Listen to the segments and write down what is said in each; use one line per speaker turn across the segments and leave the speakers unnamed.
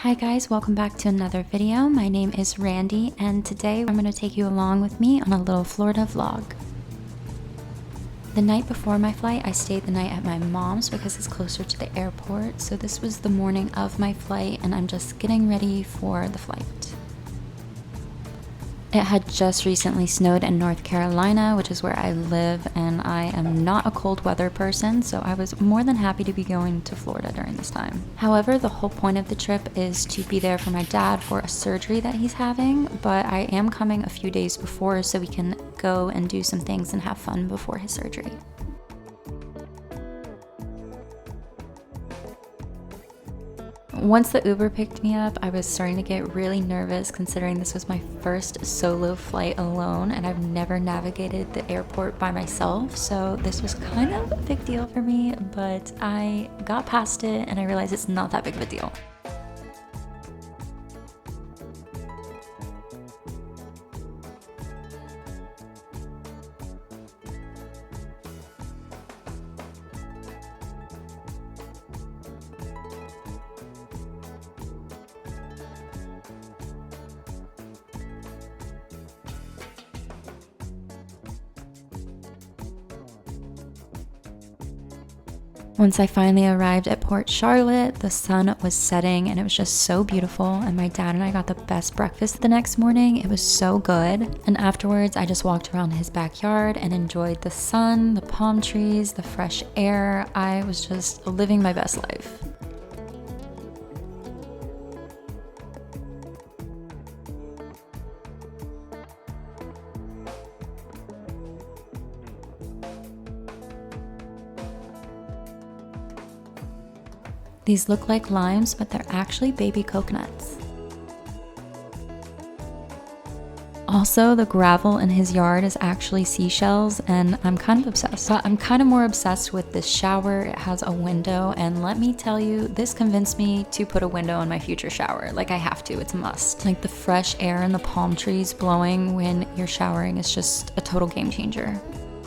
Hi guys, welcome back to another video. My name is Randy and today I'm going to take you along with me on a little Florida vlog. The night before my flight, I stayed the night at my mom's because it's closer to the airport. So this was the morning of my flight and I'm just getting ready for the flight. It had just recently snowed in North Carolina, which is where I live, and I am not a cold weather person, so I was more than happy to be going to Florida during this time. However, the whole point of the trip is to be there for my dad for a surgery that he's having, but I am coming a few days before so we can go and do some things and have fun before his surgery. Once the Uber picked me up, I was starting to get really nervous considering this was my first solo flight alone and I've never navigated the airport by myself, so this was kind of a big deal for me, but I got past it and I realized it's not that big of a deal. Once I finally arrived at Port Charlotte, the sun was setting and it was just so beautiful, and my dad and I got the best breakfast the next morning. It was so good. And afterwards, I just walked around his backyard and enjoyed the sun, the palm trees, the fresh air. I was just living my best life. These look like limes, but they're actually baby coconuts. Also, the gravel in his yard is actually seashells, and I'm kind of obsessed. But I'm kind of more obsessed with this shower. It has a window, and let me tell you, this convinced me to put a window in my future shower. Like, I have to, it's a must. Like, the fresh air and the palm trees blowing when you're showering is just a total game changer.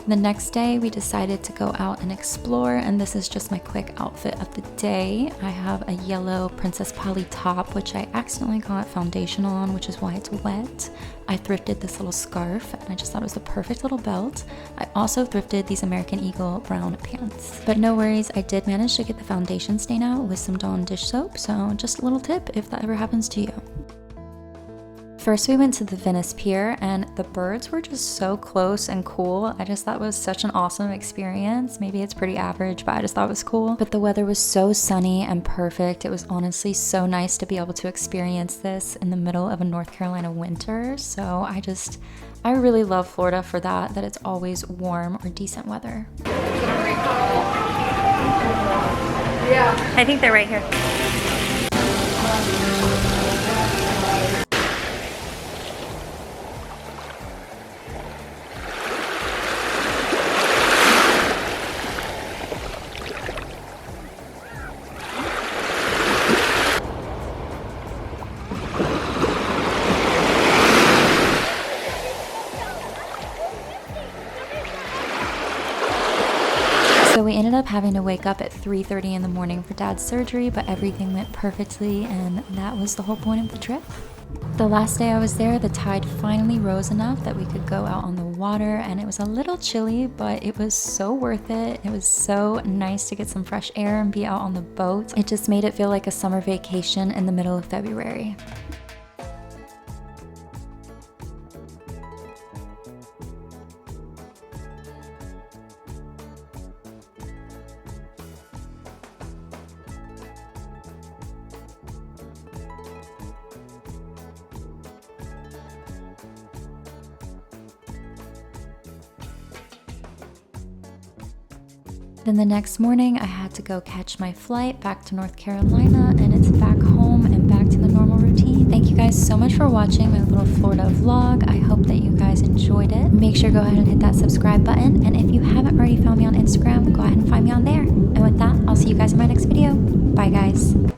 The next day, we decided to go out and explore, and this is just my quick outfit of the day. I have a yellow Princess Polly top, which I accidentally got foundation on, which is why it's wet. I thrifted this little scarf, and I just thought it was the perfect little belt. I also thrifted these American Eagle brown pants. But no worries, I did manage to get the foundation stain out with some Dawn dish soap, so just a little tip if that ever happens to you. First, we went to the Venice pier, and the birds were just so close and cool. I just thought it was such an awesome experience. Maybe it's pretty average, but I just thought it was cool. But the weather was so sunny and perfect. It was honestly so nice to be able to experience this in the middle of a North Carolina winter. So I really love Florida for that it's always warm or decent weather.
Yeah. I think they're right here.
So we ended up having to wake up at 3:30 in the morning for Dad's surgery, but everything went perfectly, and that was the whole point of the trip. The last day I was there, the tide finally rose enough that we could go out on the water, and it was a little chilly, but it was so worth it. It was so nice to get some fresh air and be out on the boat. It just made it feel like a summer vacation in the middle of February. Then the next morning, I had to go catch my flight back to North Carolina, and it's back home and back to the normal routine. Thank you guys so much for watching my little Florida vlog. I hope that you guys enjoyed it. Make sure to go ahead and hit that subscribe button, and if you haven't already found me on Instagram, go ahead and find me on there. And with that, I'll see you guys in my next video. Bye guys.